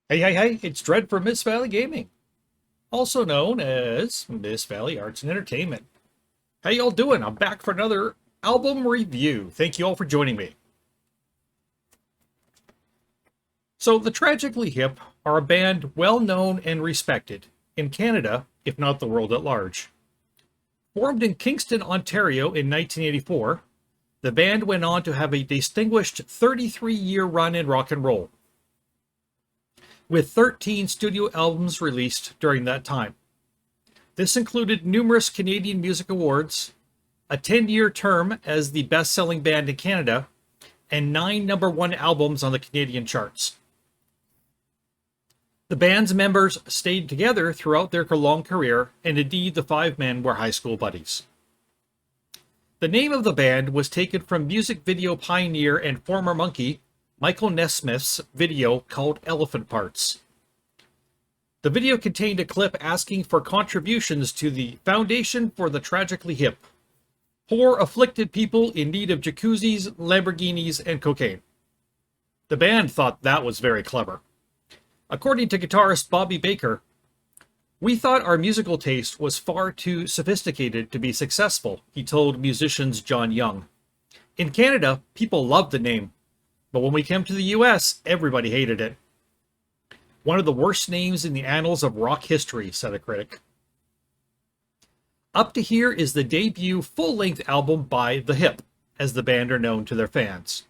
Hey, it's Dread from Miss Valley Gaming, also known as Miss Valley Arts and Entertainment. How y'all doing? I'm back for another album review. Thank you all for joining me. So, the Tragically Hip are a band well known and respected in Canada, if not the world at large. Formed in Kingston, Ontario in 1984, the band went on to have a distinguished 33-year run in rock and roll, with 13 studio albums released during that time. This included numerous Canadian Music Awards, a 10-year term as the best-selling band in Canada, and 9 number-one albums on the Canadian charts. The band's members stayed together throughout their long career, and indeed the 5 men were high school buddies. The name of the band was taken from music video pioneer and former Monkey Michael Nesmith's video called Elephant Parts. The video contained a clip asking for contributions to the Foundation for the Tragically Hip, poor afflicted people in need of jacuzzis, Lamborghinis, and cocaine. The band thought that was very clever. According to guitarist Bobby Baker, "We thought our musical taste was far too sophisticated to be successful," he told musicians John Young. "In Canada, people loved the name, but when we came to the US, everybody hated it. One of the worst names in the annals of rock history," said a critic. Up to Here is the debut full-length album by The Hip, as the band are known to their fans.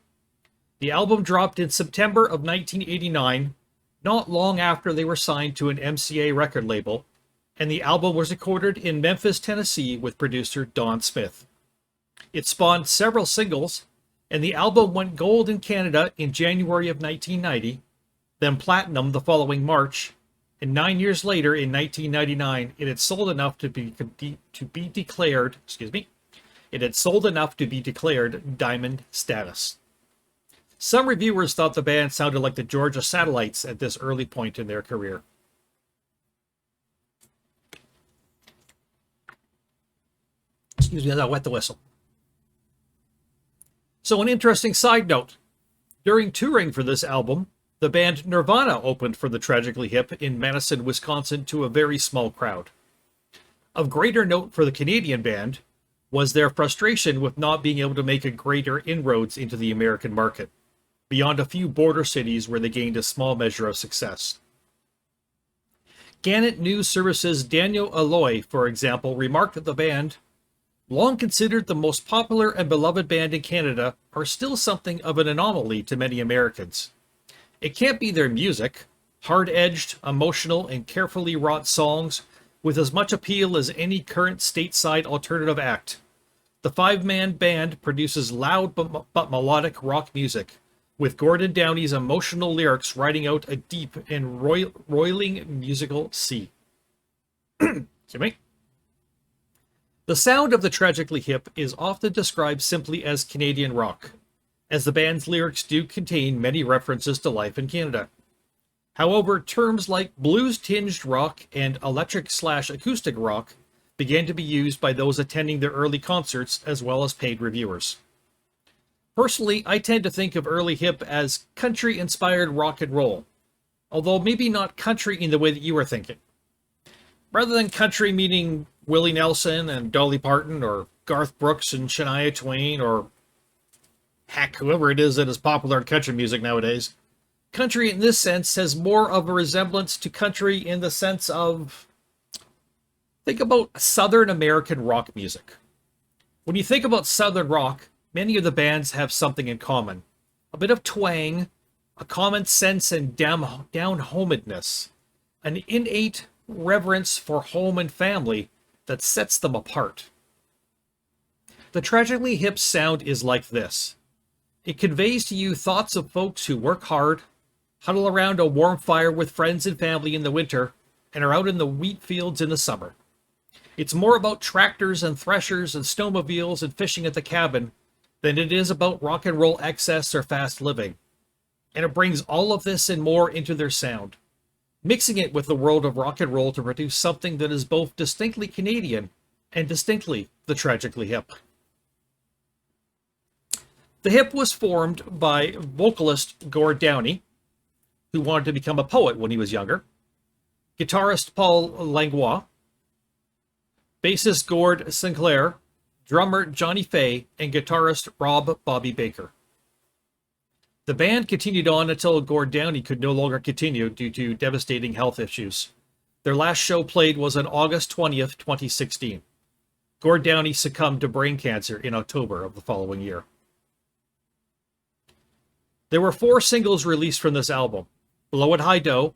The album dropped in September of 1989, not long after they were signed to an MCA record label, and the album was recorded in Memphis, Tennessee with producer Don Smith. It spawned several singles, and the album went gold in Canada in January of 1990, then platinum the following March, and 9 years later, in 1999, it had sold enough to be declared diamond status. Some reviewers thought the band sounded like the Georgia Satellites at this early point in their career. Excuse me, as I wet the whistle. So, an interesting side note. During touring for this album, the band Nirvana opened for the Tragically Hip in Madison, Wisconsin to a very small crowd. Of greater note for the Canadian band was their frustration with not being able to make a greater inroads into the American market, beyond a few border cities where they gained a small measure of success. Gannett News Service's Daniel Alloy, for example, remarked that the band, long considered the most popular and beloved band in Canada, are still something of an anomaly to many Americans. It can't be their music, hard-edged, emotional, and carefully wrought songs with as much appeal as any current stateside alternative act. The 5-man band produces loud but melodic rock music, with Gordon Downey's emotional lyrics riding out a deep and roiling musical sea. Excuse me. The sound of the Tragically Hip is often described simply as Canadian rock, as the band's lyrics do contain many references to life in Canada. However, terms like blues-tinged rock and electric/acoustic rock began to be used by those attending their early concerts as well as paid reviewers. Personally, I tend to think of early Hip as country-inspired rock and roll, although maybe not country in the way that you were thinking. Rather than country meaning Willie Nelson and Dolly Parton, or Garth Brooks and Shania Twain, or heck, whoever it is that is popular in country music nowadays, country in this sense has more of a resemblance to country in the sense of, think about Southern American rock music. When you think about Southern rock, many of the bands have something in common. A bit of twang, a common sense and down-homedness, an innate reverence for home and family that sets them apart. The Tragically Hip sound is like this. It conveys to you thoughts of folks who work hard, huddle around a warm fire with friends and family in the winter, and are out in the wheat fields in the summer. It's more about tractors and threshers and snowmobiles and fishing at the cabin than it is about rock and roll excess or fast living. And it brings all of this and more into their sound, mixing it with the world of rock and roll to produce something that is both distinctly Canadian and distinctly the Tragically Hip. The Hip was formed by vocalist Gord Downey, who wanted to become a poet when he was younger, guitarist Paul Langlois, bassist Gord Sinclair, drummer Johnny Fay, and guitarist Rob Bobby Baker. The band continued on until Gord Downie could no longer continue due to devastating health issues. Their last show played was on August 20th, 2016. Gord Downie succumbed to brain cancer in October of the following year. There were 4 singles released from this album: Blow It High Dough,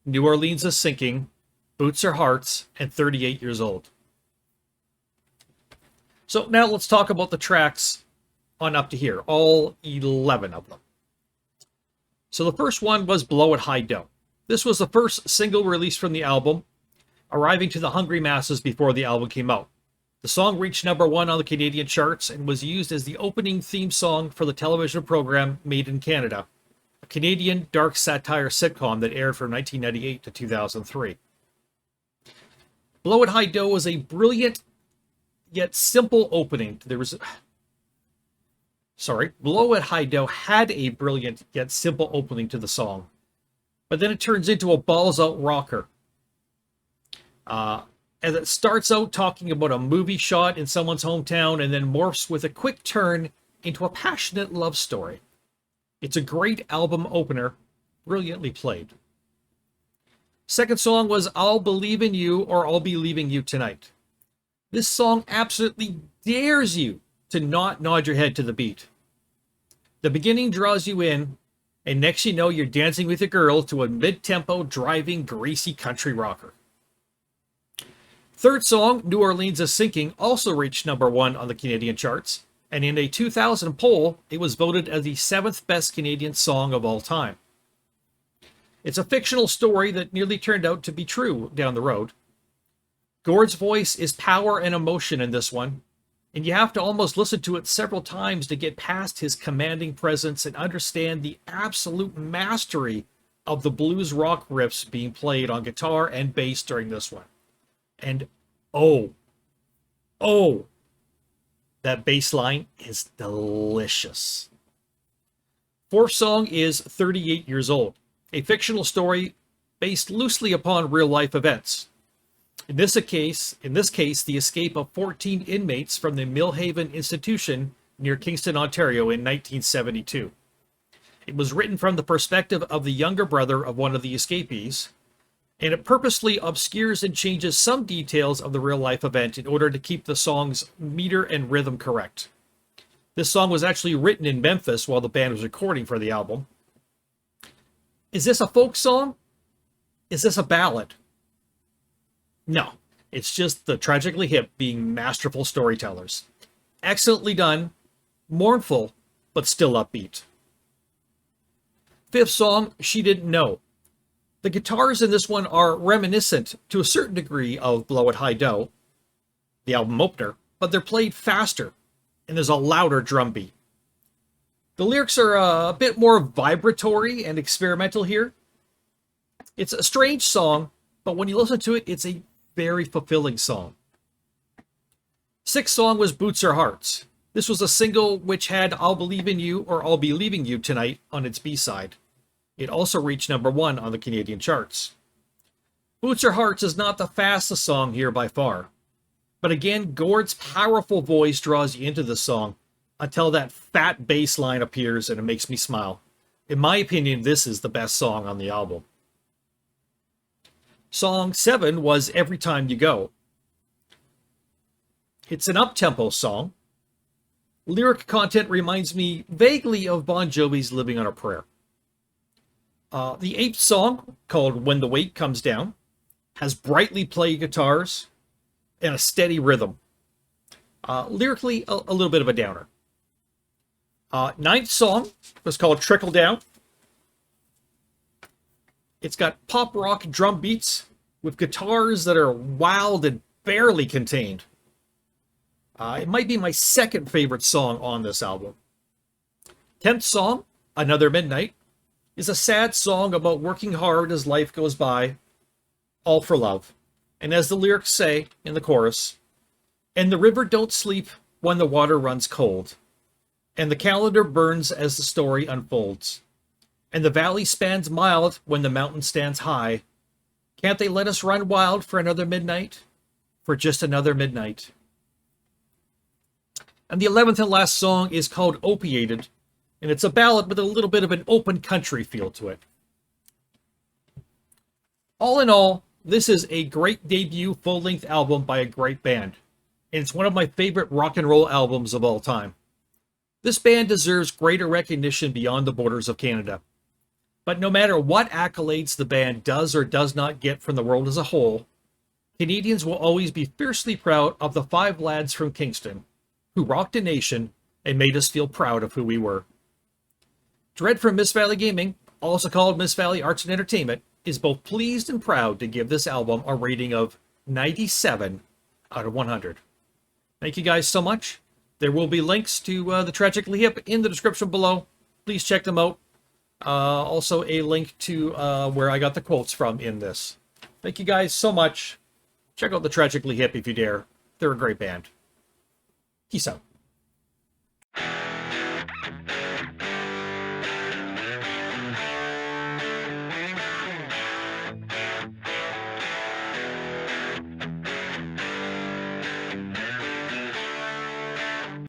New Orleans Is Sinking, Boots Or Hearts, and 38 Years Old. So now let's talk about the tracks on up to here, all 11 of them. So the first one was Blow It High Dough. This was the first single released from the album, arriving to the hungry masses before the album came out. The song reached #1 on the Canadian charts and was used as the opening theme song for the television program Made in Canada, a Canadian dark satire sitcom that aired from 1998 to 2003. Blow It High Dough was a brilliant yet simple opening. Blow It High Dough had a brilliant yet simple opening to the song, but then it turns into a balls-out rocker. As it starts out talking about a movie shot in someone's hometown and then morphs with a quick turn into a passionate love story. It's a great album opener, brilliantly played. Second song was I'll Believe in You or I'll Be Leaving You Tonight. This song absolutely dares you to not nod your head to the beat. The beginning draws you in, and next you know you're dancing with a girl to a mid-tempo, driving, greasy country rocker. Third song, New Orleans Is Sinking, also reached #1 on the Canadian charts, and in a 2000 poll, it was voted as the 7th best Canadian song of all time. It's a fictional story that nearly turned out to be true down the road. Gord's voice is power and emotion in this one, and you have to almost listen to it several times to get past his commanding presence and understand the absolute mastery of the blues rock riffs being played on guitar and bass during this one. And oh, that bass line is delicious. Fourth song is 38 Years Old, a fictional story based loosely upon real-life events. In this case, the escape of 14 inmates from the Millhaven Institution near Kingston, Ontario in 1972. It was written from the perspective of the younger brother of one of the escapees, and it purposely obscures and changes some details of the real-life event in order to keep the song's meter and rhythm correct. This song was actually written in Memphis while the band was recording for the album. Is this a folk song? Is this a ballad? No, it's just the Tragically Hip being masterful storytellers. Excellently done, mournful, but still upbeat. Fifth song, She Didn't Know. The guitars in this one are reminiscent to a certain degree of Blow It High Dough, the album opener, but they're played faster, and there's a louder drum beat. The lyrics are a bit more vibratory and experimental here. It's a strange song, but when you listen to it, it's a very fulfilling song. Sixth song was Boots Or Hearts. This was a single which had I'll Believe in You or I'll Be Leaving You Tonight on its B-side. It also reached #1 on the Canadian charts. Boots Or Hearts is not the fastest song here by far. But again, Gord's powerful voice draws you into the song until that fat bass line appears and it makes me smile. In my opinion, this is the best song on the album. Song 7 was Every Time You Go. It's an up-tempo song. Lyric content reminds me vaguely of Bon Jovi's Living on a Prayer. The 8th song, called When the Weight Comes Down, has brightly played guitars and a steady rhythm. Lyrically, a little bit of a downer. 9th song was called Trickle Down. It's got pop rock drum beats with guitars that are wild and barely contained. It might be my second favorite song on this album. 10th song, Another Midnight, is a sad song about working hard as life goes by, all for love. And as the lyrics say in the chorus, and the river don't sleep when the water runs cold, and the calendar burns as the story unfolds, And the valley spans mild when the mountain stands high. Can't they let us run wild for another midnight? For just another midnight. And the 11th and last song is called Opiated, and it's a ballad with a little bit of an open country feel to it. All in all, this is a great debut full-length album by a great band, and it's one of my favorite rock and roll albums of all time. This band deserves greater recognition beyond the borders of Canada. But no matter what accolades the band does or does not get from the world as a whole, Canadians will always be fiercely proud of the 5 lads from Kingston, who rocked a nation and made us feel proud of who we were. Dread from Miss Valley Gaming, also called Miss Valley Arts and Entertainment, is both pleased and proud to give this album a rating of 97 out of 100. Thank you guys so much. There will be links to the Tragically Hip in the description below. Please check them out. Also a link to where I got the quotes from in this. Thank you guys so much. Check out the Tragically Hip if you dare. They're a great band. Peace out.